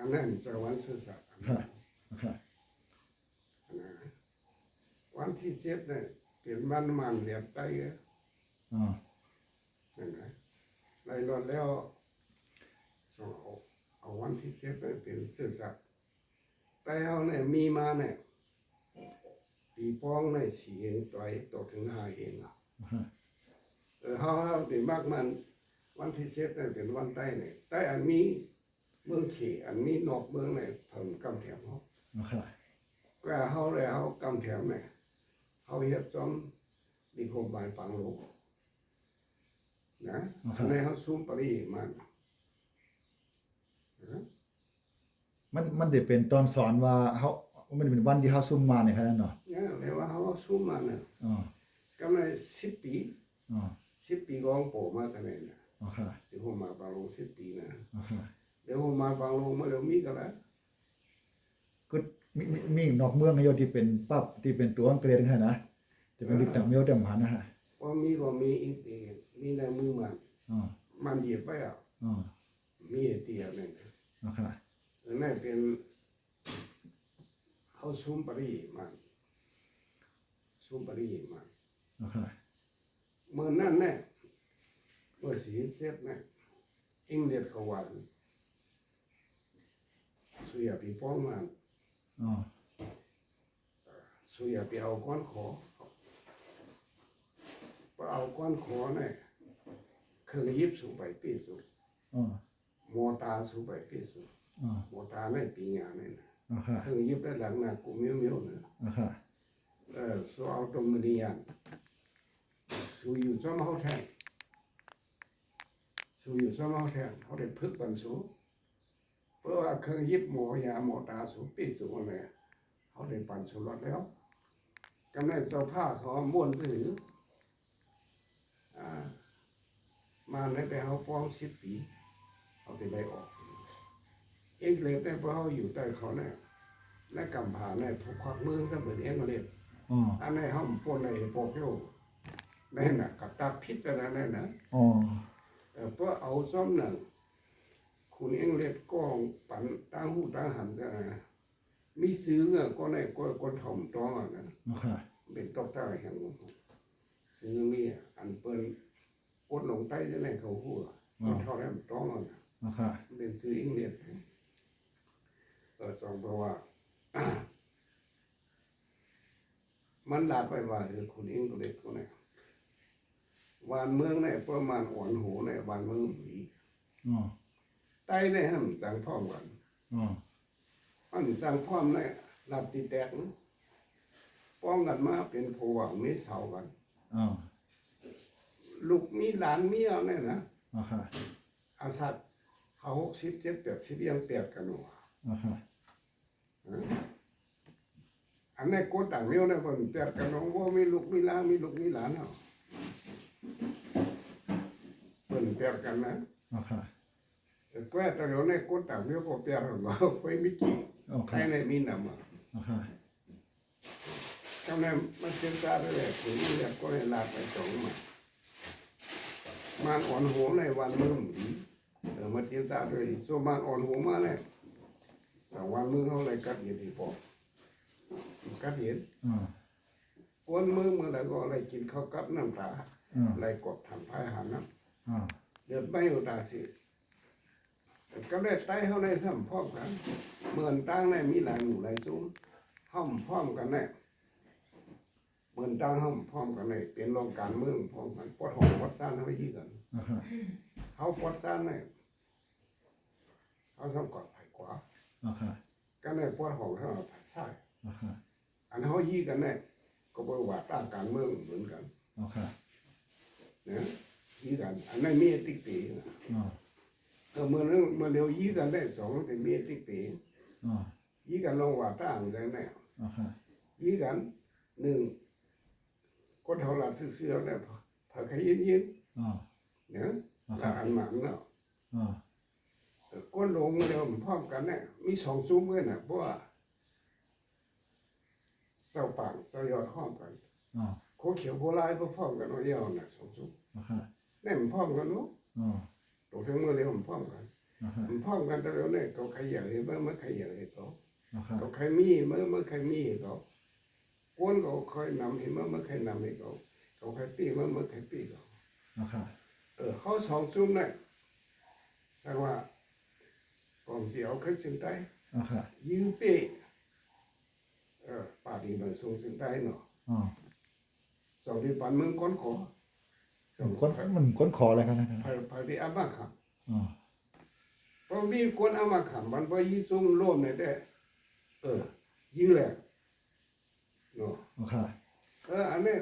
อันนั้นจะวันซื่อสัตย์วันที่เจ็ดเนี่ยเป็นวันมันเหลียบไตนั่นไงในรถแล้วส่งเอาวันที่เจ็ดเนี่ยเป็นซื่อสัตย์ไตเขาเนี่ยมีมาเนี่ยปีป้องเนี่ย4เองต่อถึง5เองเขาถึงมากมันวันที่เจ็ดเนี่ยเป็นวันไตเนี่ยไตอันมีเมืองเขอันนี้นอกเมืองเนี่ยทำกำแถมเขาก็เขาเลยเขากำแถมเนี่ยเขาเฮ็ดจอมดีโคบายฟังโลกนะในเขาซูมปริมันได้เป็นตอนสอนว่าเขามันเป็นวันที่เขาซุ่มมาเนี่ยแค่นั้นเนาะเนี่ยเลยว่าเขาซูมมาเนี่ยก็ใน10 ปี10 ปีกองโผล่มาทำไมเนี่ยเดี๋ยวผมมาฟังโลก10 ปีนะเดี๋ยวผมมาฟังโลกมาเดี๋ยวมีกันแล้วก็มีนอกเมืองโยที่เป็นปั๊บที่เป็นตัวอังกฤษแค่นะจะเป็นดิบต่างเมียวต่างหันนะฮะก็มีอีกมีในมือมันเหยียบไปมีเตียเนี่ยนั่นเป็นเขาซูมปริมันซูมปริมันเมื่อนั่นเนี่ยเมื่อ47เนี่ยอิงเดียดเขาวันสุยาปีป้องมันสุยาไปเอาก้อนขอพอเอาก้อนขอเนี่ยเครื่องยิบสูไปปีสูมอตาสูไปปีสูมอตาเนี่ยปีงานเนี่ยเครื่องยิบได้หลังหน้ากูเมียวเนี่ยสูเอาตรงมือดียันสูอยู่ซ้อมเขาแทงสูอยู่ซ้อมเขาแทงเขาได้พึกบันสูเพราะว่าเครื่องยิบหมอยาหมอตาสูปีสูอะไรเขาได้ปั่นสูรถแล้วกำลังเสื้อผ้าเขาม้วนถือมาในแต่เขาฟ้อง10 ปีเขาจะได้ออกเอ็กเลสเนี่ยเพราะเขาอยู่ใต้เขาเนี่ยและกำผ่าเนี่ยถูกควักมือซะเหมือนเอ็กเลสอันนี้เขาปนในโปกโยนั่นน่ะกับตาพิษอะไรนั่นนะเพราะเอาซ้อมหนึ่งคุณเอ็กเลสก็ปั่นตั้งหูตั้งหันจะมีซื้อเงี้ยก็ในก็ถ่อมต้องอ่ะนะเป็นตกตาแห่งซื้อมีอันเปิ้นกดลงใต้จะไหนเขาหัวเท่านั้นต้องอ่ะเป็นซื้ออิงเลียดสองเพราะว่ามันลาไปว่าคุณอิงก็เด็กคนนี้วันเมืองในประมาณอ่อนหูในวันเมืองผีใต้ในห้ามสั่งพร้อมกันอันสั่งพร้อมในลาบตีแตกป้องกันมาเป็นผัวมีเสากันลูกมีหลานมีเอาเนี่ยนะอาสัตเขา60 70 80ยัง8กันว่ะอันนี้โกต่างเมียวเนี่ยเพิ่น8กันน้องว่ามีลูกมีหลานมีลูกมีหลานเนาะเพิ่น8กันนะก็แต่เดี๋ยวนี้โกต่างเมียวก็8กันว่าไปมีกี่ใครในมีนำอ่ะกำลังมันเป็นตาเลยถึงเรียกก็ให้ลาไปสองมันอ่อนหัวในวันมือมาเทียนตาด้วยโซมันอ่อนหัวมาเนี่ยสองวันมือเขาเลยกัดเห็นที่ปอกกัดเห็นวันมือแล้วก็อะไรกินข้าวกับน้ำตาอะไรกดทำพายหาน้ำเดือดไม่อยู่ตาสิก็ได้ไต้เขาในสัมพร้อมกันเหมือนตั้งในมีหลายหมู่หลายซุ้มห้อมพร้อมกันเนี่ยเหมือนตั้งห้องพร้อมกันเลยเป็นโรงการเมืองพร้อมกันปวดหัวปวดซ่านเขายี่กันเขาปวดซ่านเนี่ยเขาทำกอดไผ่ขวาก็เนี่ยปวดหัวเขาไผ่ซ้ายอันเขายี่กันเนี่ยก็บริวารตั้งการเมืองเหมือนกันเนี่ยยี่กันอันนั้นมีติ๊กตีเมื่อเร็วยี่กันได้สองเป็นมีติ๊กตียี่กันลงว่าตั้งกันเนี่ยยี่กันหนึ่งก็เท่าหลัดเสื้อเนี่ยผักขยินเนี่ยหลักอันหมันเนาะก็ลงเดียวพร้อมกันเนี่ยมี2 ซุ้มเลยนะเพราะว่าเสาป่างเสายอดพร้อมกันโคเขียวโพลายพร้อมกันเดียวนะ2 ซุ้มนี่มันพร้อมกันเนาะตัวถึงเมื่อเร็วมันพร้อมกัน ฮะ มันพร้อมกันแต่แล้วเนี่ยเขาใครอยากเห็นมันใครอยากเห็นเขา นะฮะ เขาใครมีมันใครมีเขาคนเขาคอยนำเห็นมันใครนำให้เขาเขาใครปีมันใครปีเขา นะฮะ เขาสองซุ่มเนี่ยแสดงว่ากองเสียวขึ้นสึงใต้ นะฮะ ยืมเป้ป่าดีมันสูงสึงใต้เนาะ อ๋อ สองที่ปันเมืองก้นขอ มันค้นขออะไรกันนะ พาดีอาบ้าขับ อ๋อ เพราะมีคนเอามาขับมันพอยีซุ่มร่วมเนี่ยได้ยื้อแหละเนาะ นะฮะ อันนี้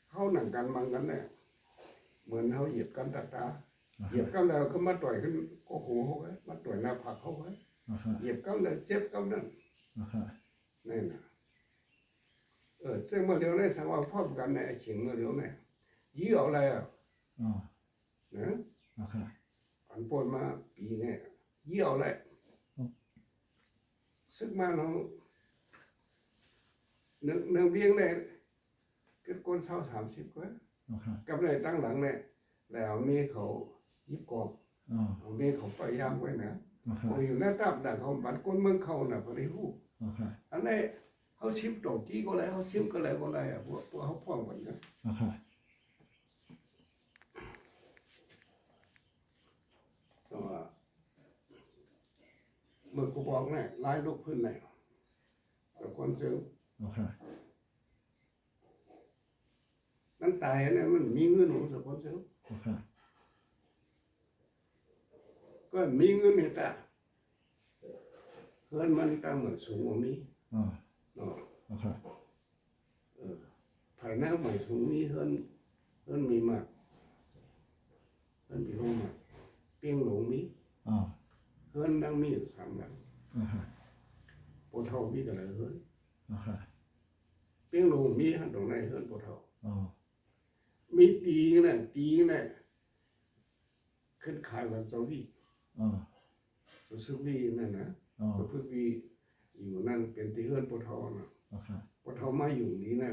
เขาหนังกันมังกันเนี่ยเหมือนเขาเหยียบกันตาเหยียบกันแล้วก็มาต่อยกันก็หูเขาไว้มาต่อยหน้าผักเขาไว้ นะฮะ เหยียบกันแล้วเจ็บกันนั่น นะฮะ นี่นะซึ่งเมื่อเร็วเนี่ยสังว่าพร้อมกันในไอ้เฉียงเมื่อเร็วเนี่ยยื้อเอาอะไรอ่ะ อ๋อ นะ นะฮะ อันปนมาปีเนี่ยยื้อเอาอะไรซึ่งมาเราเนื้อเวียงเนี่ยก็คนเศร้า30กว่า นะฮะ กับเลยตั้งหลังเนี่ยแล้วเมียเขายิบกอบ อ๋อ เอาเมียเขาพยายามไว้นะ นะฮะ อยู่หน้าตับด่าเขาบัดก้นเมืองเขาน่ะพอได้ฮู้ นะฮะ อันนี้เขาชิมตกกี้ก็แล้วเขาชิมก็แล้วก็แล้วพวกเขาพ่องกันนะ นะฮะ แต่ว่าเมื่อกูบอกเนี่ยลายลูกพื้นเนี่ยแต่คนซื้อ นะฮะ นั่นตายเนี่ยมันมีเงินหนูแต่คนซื้อ นะฮะ ก็มีเงินเนี่ยแต่เพื่อนมันตั้งเหมือนสูงกว่ามี อ๋อ เนาะ นะฮะ ภายในใหม่สูงมีเฮือนมีมากเฮือนมีโลมากเปียงหลงมี อ๋อ เฮือนดังมีอยู่3หลัง นะฮะ ปวดเท่ามีกันเลยเฮือน นะฮะ เปียงหลงมีหันตรงไหนเฮือนปวดเท่า อ๋อ มีตีเนี่ยขึ้นขายวันเสาร์วี อ๋อ สุวีนั่นนะ อ๋อ สุวีอยู่นั่นเป็นที่เฮือนปวดเท่านะ นะฮะ ปวดเท่ามาอยู่นี้นะ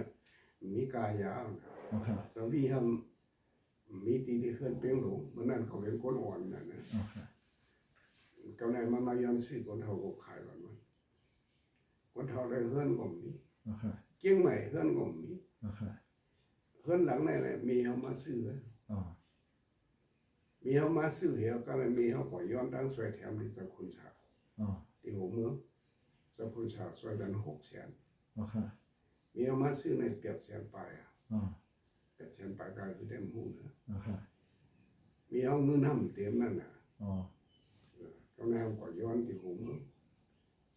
มีกายยาวนะ นะฮะ เสาร์วีทำมีตีที่เฮือนเปียงหลงเมื่อนั้นเขาเป็นคนอ่อนนะ นะฮะ กำลังมายอนซื้อคนเท่าก็ขายวันมันคนเท่าได้เฮือนก็มี นะฮะ เกี้ยงใหม่เฮือนก็มี นะฮะ เฮือนหลังไหนแหละมีเขามาซื้อ อ๋อ มีเขามาซื้อเหวก็เลยมีเขาก็ย้อนตั้งสวยแถมที่สกุลชา อ๋อ ที่หัวเมืองสกุลชาสวยดัน600,000 นะฮะ มีเขามาซื้อใน800,000ไปอ่ะ อ๋อ 800,000ไปก็คือเต็มหูนะ นะฮะ มีเอาเงินทำเต็มนั่นน่ะ อ๋อ ก็แนวก็ย้อนที่หัวเมือง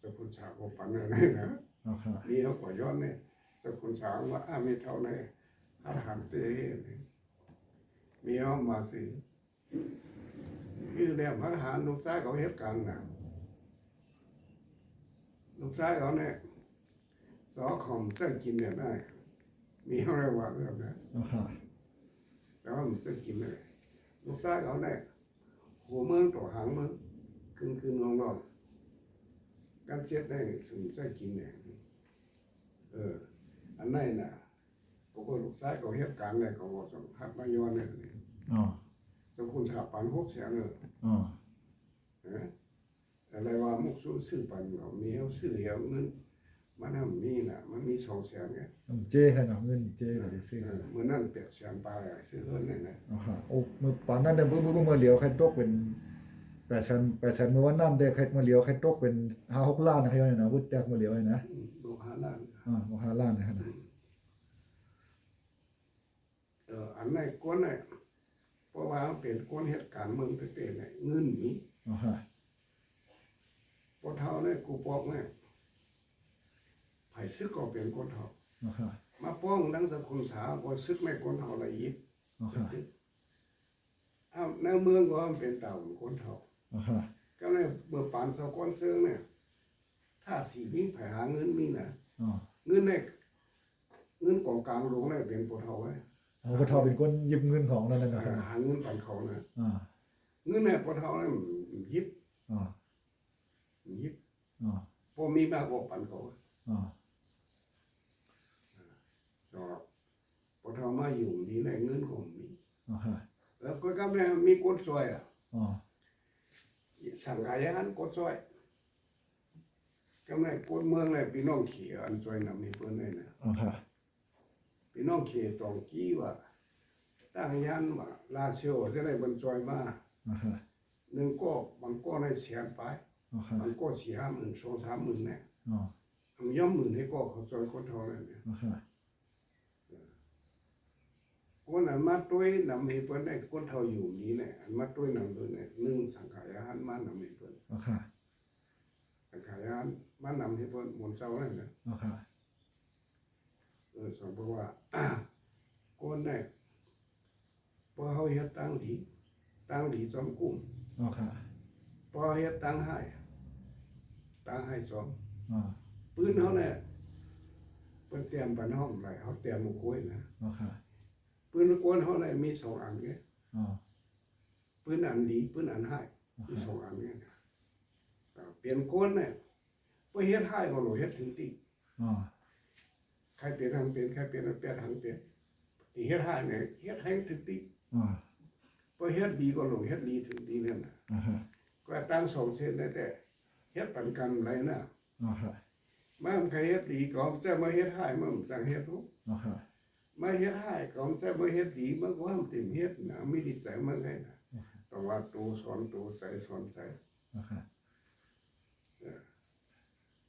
สกุลชาก็ปันอะไรนะ นะฮะ มีเขาก็ย้อนเนี่ยสกุลชาว่าไม่เท่าไหนอาหารเตมีเขามาซื้อคือเนี่ยพระทหารลูกชายเขาเหตุการณ์น่ะลูกชายเขาเนี่ยสอของเส้นกินเนี่ยได้มีอะไรว่าเรื่องนะ นะฮะ แต่ว่ามันเส้นกินเลยลูกชายเขาเนี่ยหัวเมืองต่อหางเมืองขึ้นลงการเช็ดได้ถึงเส้นกินเนี่ยอันนั้นน่ะปกติลูกชายเขาเหตุการณ์เนี่ยเขาบอกสัมผัสมายอนเนี่ย อ๋อ สกุลชาปัน600,000เนี่ย อ๋อ อะไรว่ามุกซื้อปันเรามีเอาซื้อเหวเงินมันทำมีน่ะมันมี200,000ไง เจ้ให้หน่อยเงินเจ้ก็ได้ซื้อ เมื่อนั้น800,000ไปซื้อเฮือนนั่นนะ นะฮะโอ้เมื่อป่านนั้นเดินปุ๊บเมื่อเหลียวใครตกเป็น800,000เมื่อวันนั้นเด้ใครมาเหลียวใครตกเป็น5-6ล้านนะใครว่าเนี่ยนะพูดแจกมาเหลียวเลยนะ ลูกหาล้าน 5ล้านนะครับนะ อันไหนก้นไหนเพราะว่าเป็นก้นเหตุการณ์เมืองเต้ๆเนี่ยเงินมี นะฮะ พอเท่าเนี่ยกูบอกเนี่ยไผซึกก็เป็นก้นเท่า นะฮะ มาป้องดังสกุลสาก็ซึกในก้นเท่าละยิบ นะฮะ ในเมืองก็เป็นเต่าก้นเท่า นะฮะ ก็เลยเมื่อปานสก้อนเซิงเนี่ยถ้าสีวิ่งไปหาเงินมีนะ อ๋อ เงินเนี่ยเงินของกลางหลวงเนี่ยเป็นปวดเท่าไว้ เขาก็เท่าเป็นคนยิบเงินของนั่นนะครับ หาเงินปันเขานะ อ่า เงินเนี่ยปวดเท่าเนี่ยยิบ อ่า ยิบ อ่า พอมีมากกว่าปันเขา อ่า ก็ปวดเท่ามาอยู่ดีในเงินก็มี นะฮะ แล้วก็กำลังมีคนช่วยอ่ะ อ๋อ สังขายหันกดซอยก็ไม่ปนเมืองเลยพี่น้องเขียอันซอยนำให้เพิ่นเลยนะ อ๋อค่ะ พี่น้องเขียตองกี้ว่าตั้งยันว่าลาเชียวจะได้บรรจอยมา อ๋อค่ะ หนึ่งก็บางก็ได้เสียไป อ๋อค่ะ บางก็4-5 หมื่น2-3 หมื่นเนี่ย อ๋อ มันย่อมหมื่นให้ก็เขาจอยคนเท่านั้นเนี่ย อ๋อค่ะ คนอันมาด้วยนำให้เพิ่นได้คนเท่าอยู่นี้เนี่ยอันมาด้วยนำเพิ่นเนี่ยหนึ่งสังขายหันมานำให้เพิ่น อ๋อค่ะ สังขายหันมานำให้เพิ่นหมนเจ้านั่นนะ อ๋อค่ะ สองเพราะว่าคนเนี่ยพอเขาเฮ็ดตั้งดีสมกุ้ม อ๋อค่ะ พอเฮ็ดตั้งให้สม อ๋อ ปืนเขาเนี่ยเพิ่นเตรียมปันห้องไว้เขาเตรียมหมกล้วยนะ อ๋อค่ะ ปืนกวนเขาเนี่ยมี2 อันไง อ๋อ ปืนอันดีปืนอันให้ อ๋อ มี ค่ะ 2 อันไงเปลี่ยนคนเนี่ยพอเฮ็ดให้ก็หนูเฮ็ดถึงติ อ๋อ ใครเปลี่ยนทางเปลี่ยนใครเปลี่ยนทางเปลี่ยนทางเปลี่ยนที่เฮ็ดให้เนี่ยเฮ็ดให้ถึงติ อ๋อ พอเฮ็ดดีก็หนูเฮ็ดดีถึงตินั่นน่ะ อ๋อค่ะ ก็ตั้ง2 เส้นได้แต่เฮ็ดปันกันไรนะ อ๋อค่ะ มันใครเฮ็ดดีก็จะมาเฮ็ดให้มันสั่งเฮ็ดทุก อ๋อค่ะ มาเฮ็ดให้ก็จะมาเฮ็ดดีมันก็ห้ามติ่มเฮ็ดนะมีนิสัยมันไงนะต้องว่าตูสอนตูใส่สอนใส่ อ๋อค่ะ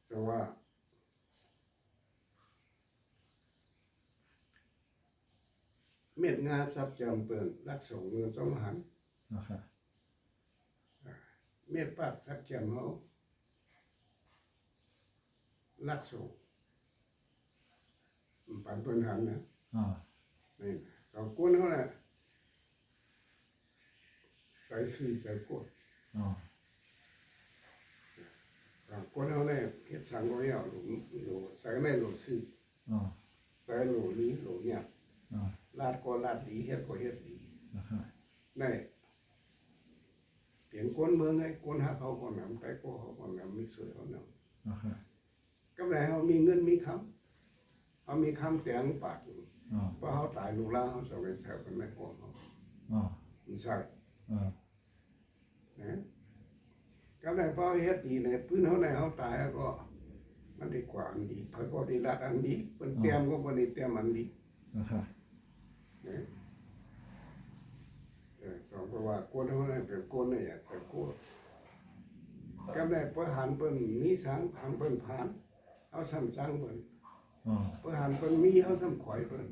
แต่ว่าเม็ดงาซับจำเปิ้นรักสงเมืองจอมหัน อ๋อค่ะ เม็ดปากซับจำเฮารักสงปันเปิ้นหันนะ อ๋อ นี่สองคนเขาแหละใส่ซื้อใส่กด อ๋อ สองคนเขาเนี่ยเฮ็ดสังก็ยาวหลูใส่ไม่หลูซื้อ อ๋อ ใส่หลูนี้หลูเนี่ย อ๋อ ลาดก็ลาดดีเฮ็ดก็เฮ็ดดี อ๋อค่ะ นี่เปลี่ยนคนเมืองไงคนหาเขาคนนำไปก็เขาคนนำมีสวยเขาน อ๋อค่ะ ำก็เลยเขามีเงินมีคำเขามีคำแต่งปาก อ๋อ เพราะเขาตายลูกหล้านเขาสมัยแถวกันไม่ก่อนเขา อ๋อ มันใส่ อ๋อ นะก็ได้พอเฮ็ดดีเนี่ยพื้นเขาในเขาตายแล้วก็มันดีกว่าอันดีเพิ่นก็ได้รัดอันดีเป็นเตรียมก็บ่ได้เตรียมอันดี อ๋อค่ะ นะสองเพราะว่าคนเขาเนี่ยเป็นคนเนี่ยอยากใส่โคตรก็ได้เพิ่นหันเพิ่นมีสังหันเพิ่นผ่านเอาซ้ำสังเพิ่น อ๋อ เพิ่นหันเพิ่นมีเอาซ้ำข่อยเพิ่น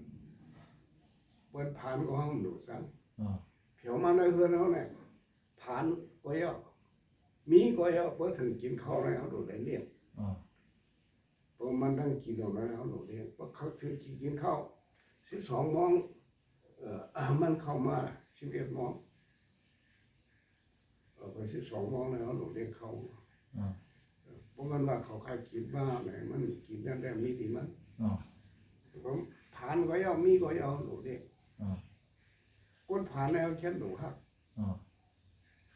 ผ่านก็เฮาดูสัง อ๋อ เผียวมาในเฮือนเขาเนี่ยผ่านก็ยอมีก็ยอเพิ่นถึงกินข้าวแล้วเขาดูได้เลี้ยง อ๋อ เพราะมันตั้งกินเอาแล้วเขาดูเลี้ยงเพราะเขาถึงกินข้าว12 โมงมันเข้ามา11 โมงไป12 โมงแล้วเขาดูเลี้ยงเขา อ๋อ เพราะมันว่าเขาใครกินบ้าไหนมันกินได้แต่มีดีมัน อ๋อ ผมผ่านก็ยอมีก็ยอดูเลี้ยง อ๋อ คนผ่านแล้วเช่นดูครับ อ๋อ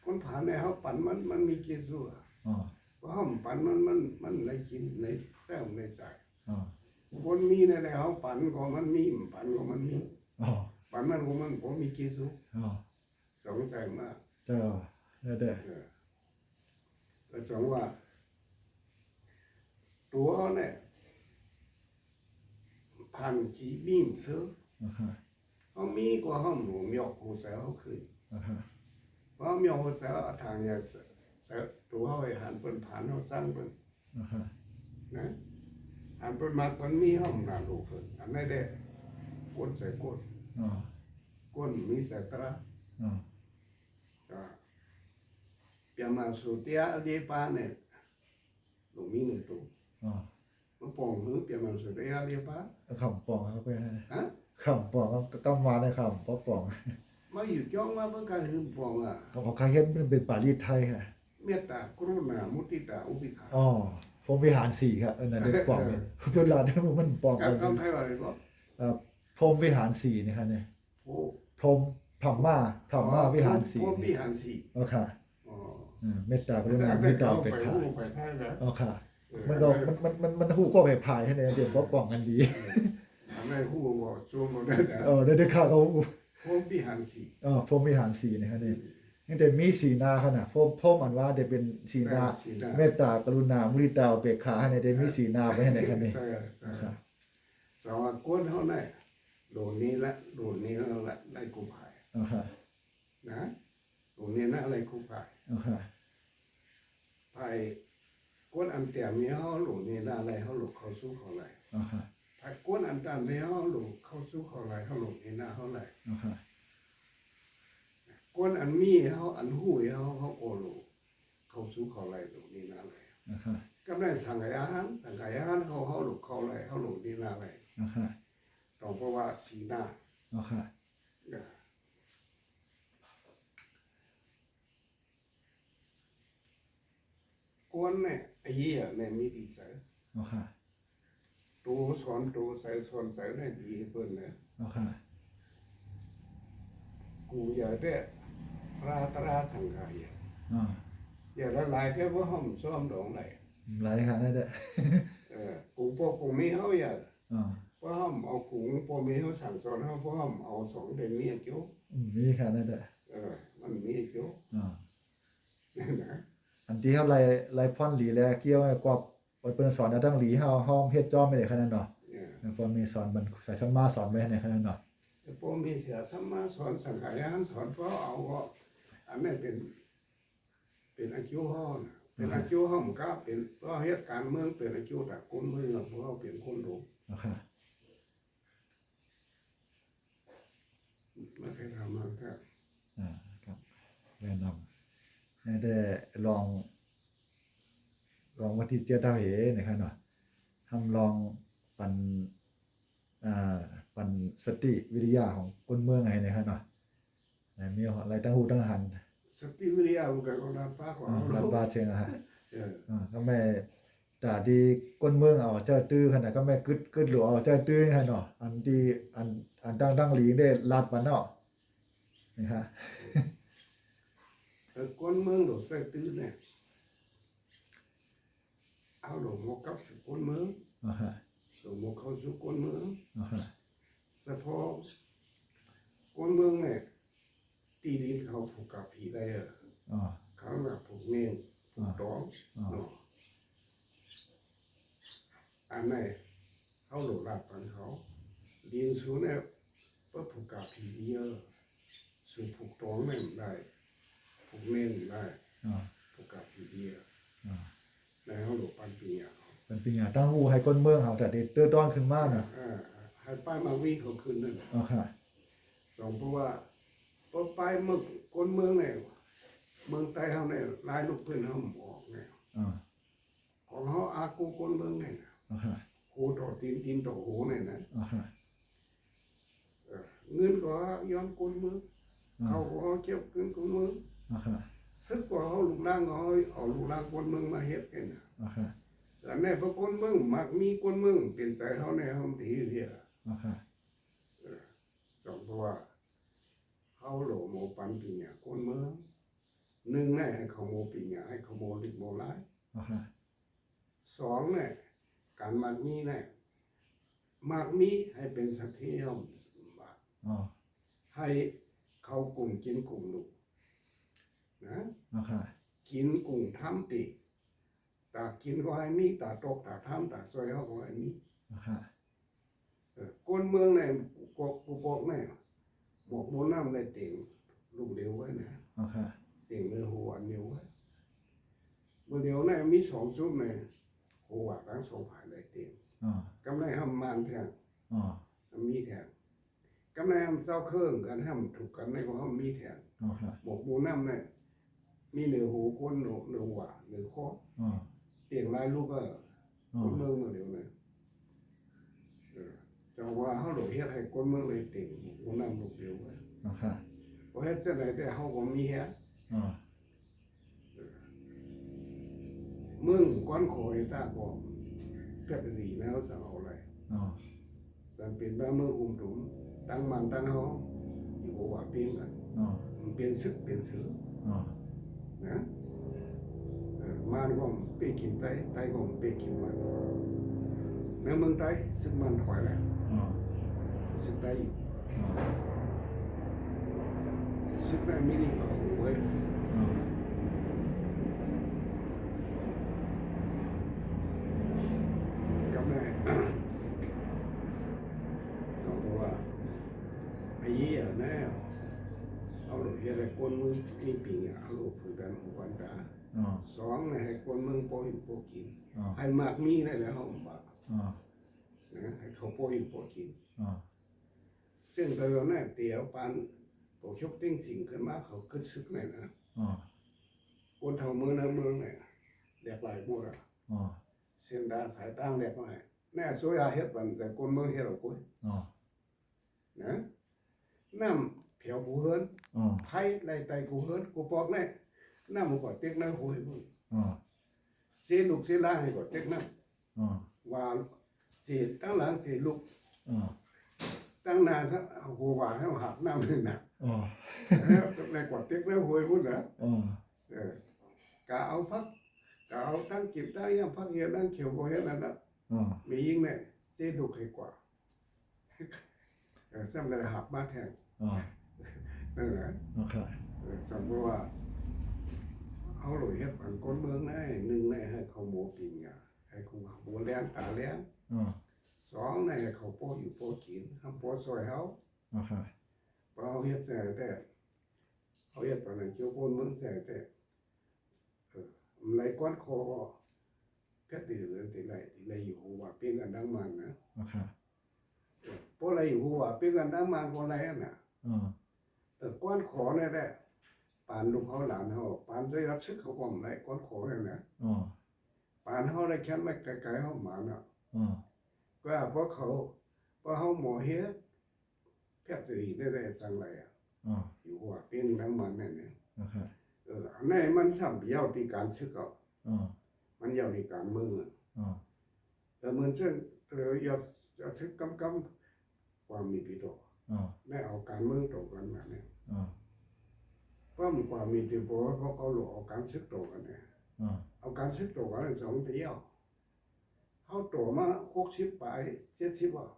คนผ่านแล้วเขาปั่นมันมีกินสู้ อ๋อ เพราะเขาปั่นมันในกินในแซวในสาย อ๋อ คนมีในแล้วเขาปั่นก็มันมีปั่นก็มันมี อ๋อ ปั่นมันก็มันผมมีกินสู้ อ๋อ สงสัยมาก เจ้าได้ได้ แต่สองว่าตัวเขาเนี่ยผ่านจีบีมซื้อ อ๋อค่ะ เขามีกว่าเขาหมูหยอกหูเสือเขาขึ้น อ๋อค่ะ เพราะหยอกหูเสือทางเนี่ยเสือตัวเขาไอ้หันเป็นผ่านเขาสร้างเป็น อ๋อค่ะ นะหันเป็นมาคนมีห้องนาลูกเป็นอันนี้ได้ก้นใส่ก้น อ๋อ ก้นมีใส่ตรา อ๋อ จ้ะเปียมาสูเตียเดียปาเนี่ยลูกมีหนึ่งตัว อ๋อ มันปองมือเปียมาสูเตียเดียปา คำปองเข้าไปนะ ฮะ คำปองก็ต้องมาในคำปอง มาอยู่จ้องมาเมื่อการหึงปองอ่ะ ของใครเห็นเป็นปารีสไทยค่ะ เมตตากรุณามุติตาอุเบกขา อ๋อพรหมวิหาร4ครับนั่นเด็กปองเนี่ยเวลาที่มันปอง การกำไทยว่าอะไรก็ พรหมวิหาร4นี่ครับเนี่ย โอ้ พรหมพรหม่าวิหาร พวก 4 วิหารสี่ อ๋อค่ะ อ๋อ เมตตากรุณาเมตตาอุเบกขา ไปไทยนะ อ๋อค่ะ มันก็มันฮู้ก็ไปพายให้เนี่ยเดี๋ยวบ่ป้องกันดี ทำให้ผู้บอกช่วงนั้นนะ ได้ข่าวเขา พวกวิหารสี่ พรหมวิหาร4นะครับเนี่ย นี่แต่มีสีหนาขนาดพ่อมันว่าได้เป็นสีหนาเมตตากรุณามุทิตาอุเบกขาให้ได้มีสีหนาไปให้ในคันนี้ ใช่ นะครับ สาวกวนเขาได้โดนนี้ละโดนนี้แล้วละได้กูภาย นะครับ นะโดนนี้นะอะไรกูภาย นะครับ ภายกวนอันเตียมีเขาโดนนี้นะอะไรเขาหลุดเขาสู้เขาอะไร นะครับ ถ้ากวนอันตามมีเขาหลุดเขาสู้เขาอะไรเขาหลุดนี้นะเขาอะไร นะครับ กวนอันมีเขาอันหู้เขาโอโลเขาสู้เขาอะไรหลุดนี้นะอะไร นะครับ ก็ได้สังขยาหันเขาหลุดเขาอะไรเขาหลุดนี้นะอะไร นะครับ ต้องเพราะว่าสีหน้า นะครับ กวนเนี่ยไอ้เหี้ยเนี่ยมีดีใส่ นะครับ ตัวสอนตัวใส่สอนใส่ได้ดีเปิ้นเลย นะครับ กูอยากได้พระตราสังขารอย่า อ่า อย่าละลายแค่ว่าห้องซ้อมดองไหน หลายค่ะนั่นแหละ กูพวกกูมีเขาอย่า อ่า เพราะห้องเอากูพอมีเขาสั่งสอนเขาเพราะห้องเอาสองเดือนมีเกี่ยว มีค่ะนั่นแหละ มันมีเกี่ยว อ่า นั่นนะ อันที่เฮาไล่พ่อนหลีแลเกี่ยวกว่าเปิ้นสอนตั้งหลีเฮาห้องเฮ็ดจอมไม่ได้ขนาดเนาะพอมีสอนมันสายชั้นมาสอนไว้ในขนาดเนาะ แต่พอมีเสียสมาสอนสังขารหันสอนเพราะเอาก็อันนี้เป็นอาคิวห้องเป็นอาคิวห้องก็เป็นเพราะเหตุการณ์เมืองเป็นอาคิวแต่คนเมืองเพราะเขาเป็นคนดู นะครับ ไม่เคยทำมาแต่ ครับแนะนำให้ได้ลองวันที่เจ้าเท่าเหนะครับเนาะทำลองปันสติวิทยาของคนเมืองไงนะครับเนาะมีอะไรตั้งหูตั้งหัน สติวิทยามันก็รับปากว่า รับบาเชียงอะฮะ เออ ก็ไม่แต่ที่คนเมืองเอาเจ้าตื้อขนาดก็ไม่กึดหลวเอาเจ้าตื้อให้เนาะอันที่อันตั้งหลีได้ลาดปานเนาะนี่ฮะ คนเมืองหลวงใส่ตื้อเนี่ยเอาหลวงมกกับสุคนเมือง ฮะ หลวงมกเข้าสุคนเมือง ฮะ เฉพาะคนเมืองเนี่ยตีดินเขาผูกกับผีได้เขาแบบผูกเนียงผูกตองเนาะอันไหนเขาหลวงรับปันเขาดินสูงเนี่ยเพื่อผูกกับผีเยอะสูงผูกตองเนี่ยได้ผูกเนียงได้ผูกกับผีเยอะในเขาหลวงปันปีอ่ะ เป็นปีงาตั้งหูให้คนเมืองเขาแต่เตื้อต้อนขึ้นมาน่ะ ให้ป้ายมาวิ่งเขาขึ้นนั่น ค่ะ สองเพราะว่าพอไปเมืองคนเมืองเนี่ยเมืองใต้เขาเนี่ยลายลูกเพื่อนเขาออกเนี่ยของเขาอากูคนเมืองเนี่ยหูต่อตีนต่อหูเนี่ยนะเงินก็ย้อนคนเมืองเขาก็เก็บเงินคนเมืองซึกกว่าเขาลูกล่างเขาเอาลูกล่างคนเมืองมาเฮ็ดกันนะแต่ในพระคนเมืองมักมีคนเมืองเปลี่ยนใจเขาในห้องดีเดียวสองเพราะว่าเขาโหลโมปันปีเนี่ยคนเมืองหนึ่งเนี่ยให้เขาโมปีเนี่ยให้เขาโมลิโมไลสองเนี่ยการมักมีเนี่ยมักมีให้เป็นสัตว์ที่ยอมให้เขากลุ่มกินกลุ่มลูกนะกินกลุ่มทำตีตากินก็ให้มีตาตกตาทำตาซอยเขาก็ให้มีคนเมืองเนี่ยกูบอกเนี่ยบอกโมน้ำในเต่งลูกเดียวไว้นะเต่งเลยหัวเดียวไว้เมื่อเดียวเนี่ยมีสองชุดเนี่ยหัวทั้งสองฝ่ายเลยเต่งกำไรห้ามมันแทนมีแทนกำไรห้ามเศร้าเครื่องกันห้ามถูกกันในก็ห้ามมีแทนบอกโมน้ำเนี่ยมีเหนือหูคนเหนือหัวเหนือคอเต่งลายลูกก็คนเมืองเมื่อเดียวเนี่ยจังว่าเขาหลงเฮ็ดให้คนเมืองเลยเต่งโมน้ำลูกเดียวไว้พอเฮ็ดเส้นไหนแต่เขาก็มีฮะเมืองก้อนโขยตาก็เกิดดีแล้วจะเอาอะไรจะเป็นบ้านเมืองอุ้มถุมตั้งมันตั้งเขาอยู่ว่าเปลี่ยนกันเปลี่ยนซึกเปลี่ยนสือนะมันก็เปลี่ยนกินไตก็เปลี่ยนกินมันในเมืองไตซึกมันถอยแล้วซึกไตซึกไตไม่ดีต่อหัว ว้ย อ๋อ ก็แม่ สองตัวไอ้ยี่อ่ะแน่เอาหลุดเฮ็ดให้คนมึงมีปิงอ่ะเอาหลุดผืนกันหัวกันตา อ๋อ สองเนี่ยให้คนมึงโปรอยู่โปรกิน อ๋อ ให้มากมีได้แล้วเขาบอก อ๋อ นะให้เขาโปรอยู่โปรกิน อ๋อ ซึ่งตอนนั้นเตี๋ยวปานโปรชกติ้งสิ่งขึ้นมาเขาขึ้นซึกเลยนะ อ๋อ คนเท่าเมืองนะเมืองเนี่ยเรียกหลายบัวละ อ๋อ เส้นดาสายตั้งเรียกหลายแน่สวยอาเฮ็ดมันแต่คนเมืองเฮ็ดเอากุ้ย อ๋อ นะน้ำเผียวกูเฮิน อ๋อ ไผ่ไล่ไตกูเฮินกูปอกแน่น้ำมันก็เต็กน้ำหูให้มึง อ๋อ เสียลูกเสียหล้านให้ก็เต็กน้ อ๋อ ำว่าเสียตั้งหลังเสียลูก อ๋อ ตั้งนานซะกูว่าให้หักน้ำเลยนะ อ๋อ แล้วในกว่าเต็กน้ำหูให้มึงนะ อ๋อ กะเอาพักกะเอาตั้งกิบได้ยังพักเฮียนั่งเขียวก็เฮ็ดนั่นน่ะ อ๋อ มียิงเนี่ยเสียลูกให้กว่าซ้ำเลยหักมาแทน อ๋อ นั่นแหละ โอเค สมมติว่าเอาหลุยเฮ็ดผันก้นเมืองได้หนึ่งในให้เขาโมกินอ่ะให้เขาโมเลี้ยงตาเลี้ยง อ๋อ สองในให้เขาโปอยู่โปกินทำโปซอยเขา โอเค พอเขาเฮ็ดแส่แต่เขาเฮ็ดปานนั้นเกี่ยวก้นเมืองแส่แต่ไหลก้อนคอก็แค่ตีเลยตีไหลอยู่หัวเปลี่ยนกันดังมันนะ โอเค พอไหลอยู่หัวเปลี่ยนกันดังมันคนไหลน่ะ อ๋อ ก้อนขอเนี่ยแหละปานลูกเขาหลานเขาปานจะยัดซึกเขาก็ไม่ได้ก้อนขอเนี่ยนะ อ๋อ ปานเขาได้แค่ไม่ไกลๆเขาหมาเนาะ อ๋อ ก็เพราะเขาหมอเฮ็ดแพทย์จะดีได้สั่งอะไรอ่ะ อ๋อ อยู่ว่าเป็นทั้งมันเนี่ย โอเค อันนี้มันสัมเยาวที่การซึกเอา อ๋อ มันเยาวที่การเมืองอ่ะ อ๋อ แต่เหมือนเช่นอย่าซึกกำความมีพิโร อ๋อ ได้เอาการเมืองตรงกันมาเนี่ย อ๋อ เพราะมันความมีพิโรเพราะเขาหลอกเอาการซึกตรงกันเนี่ย อ๋อ เอาการซึกตรงกันสองเดียวเขาตัวมา60ไป70อ่ะ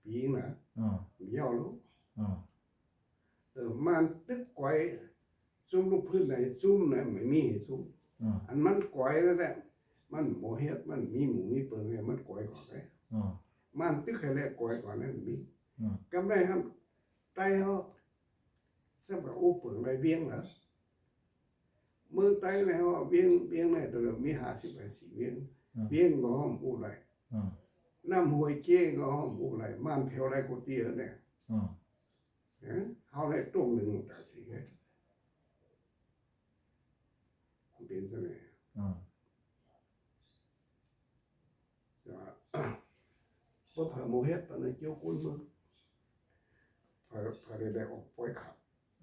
ปีนะ อ๋อ เยาวลูก อ๋อ มันตึกไกวซุ่มลูกพื้นไหนซุ่มไหนไม่มีซุ่ม อ๋อ อันมันไกวนั่นแหละมันโมเฮ็ดมันมีหมูมีเปิงไงมันไกวก่อนเลย อ๋อ มันตึกให้แรกไกวก่อนนั่นมี อ๋อ กำได้ครับไตเขาสำหรับอู้เปิงได้เบี้ยงเหรอมือไตแล้วเบี้ยงในตัวมี50ไป4เบี้ยงเบี้ยงก็ห้อมอู้ไร อ๋อ น้ำห้วยเจ้ก็ห้อมอู้ไรมันเท่าไรกูเตี้ยเนี่ย อ๋อ เขาได้ตรงหนึ่งแต่สิไงเป็นเสน่ห์ อ๋อ จะพอผ่าโมเฮ็ดตอนนั้นเกี่ยวกุ้นมึงผ่าได้ออกปล่อยขับ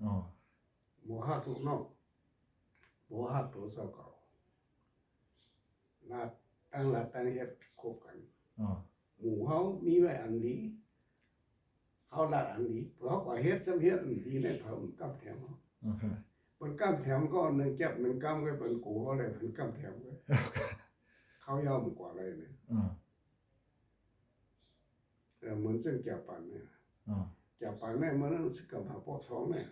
อ๋อ โมหักลูกน้องโมหักตัวเสาเก่าลาดตั้งเฮ็ดคบกัน อ๋อ หมู่เขามีไว้อันดีเขาลาดอันดีเพื่อเขาก็เฮ็ดจำเฮ็ดอันดีในเพิ่มกับแถมเขา โอเค เป็นกำแถมก็หนึ่งเก็บหนึ่งกำก็เป็นกูเขาเลยเป็นกำแถมเลยเขายอมกว่าเลยเนี่ย อ๋อ เหมือนเส้นแก้วปันเนี่ย อ๋อ แก้วปันเนี่ยมันรู้สึกกับหาพวกสองเนี่ย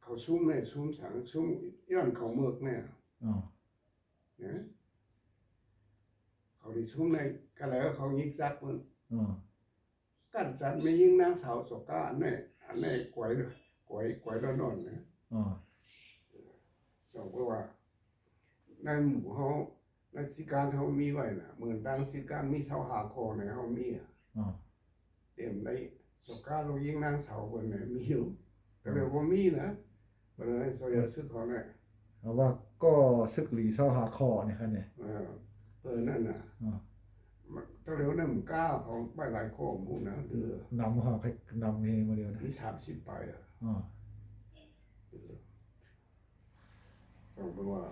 เขาซุ้มเนี่ยซุ้มสังซุ้มย้อนเขาเมือกเนี่ย อ๋อ เนี่ยเขาดิซุ้มในก็แล้วเขายิงซัดมัน อ๋อ กันซัดไม่ยิงนางสาวสก้าอันนี้กวยแล้วนอนเนี่ย อ๋อ สองเพราะว่าในหมู่เขาในสิการเขามีไว้น่ะเหมือนดังสิการมีเสาหาคอในเขามีอ่ะ อ๋อ เต็มได้สก้าเรายิงนางเสาบนเนี่ยมีอยู่แต่เดี๋ยวว่ามีนะเพราะฉะนั้นโซยซึกเขาเนี่ย เอาว่าก็ซึกหลีเศร้าหาคอเนี่ยครับเนี่ย นั่นน่ะ อ๋อ ตัวเร็วนั่นมันกล้าเขาไปหลายข้อมูลนะเดือน ำหาไปนำเองมาเดียวนะ มี30ไปอ่ะ อ๋อ ต้องบอกว่า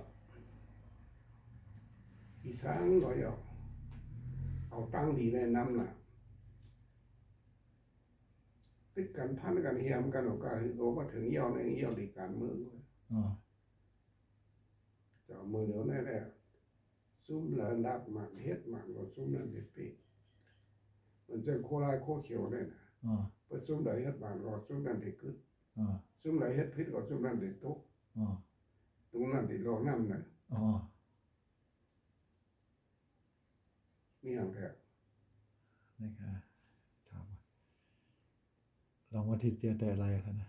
อีสานเราเอาตั้งดีในน้ำน่ะติดกันพันกันเฮียมกันโอกาสโอ้มาถึงเยี่ยวในเยี่ยวดีการเมืองเลย อ๋อ จะมือเดียวแน่แน่ซุ่มเหลือลับหมันเฮ็ดหมันก็ซุ่มนั่นเด็ดปีมันจะโคลายโคเขียวได้นะ อ๋อ พอซุ่มไหนเฮ็ดหมันก็ซุ่มนั่นเด็ดกึศ อ๋อ ซุ่มไหนเฮ็ดพิษก็ซุ่มนั่นเด็ดตุก อ๋อ ตรงนั้นที่รองน้ำน่ะ อ๋อ มีหางแท้ นี่ค่ะถามว่าลองว่าที่เจียแต่อะไรคะนะ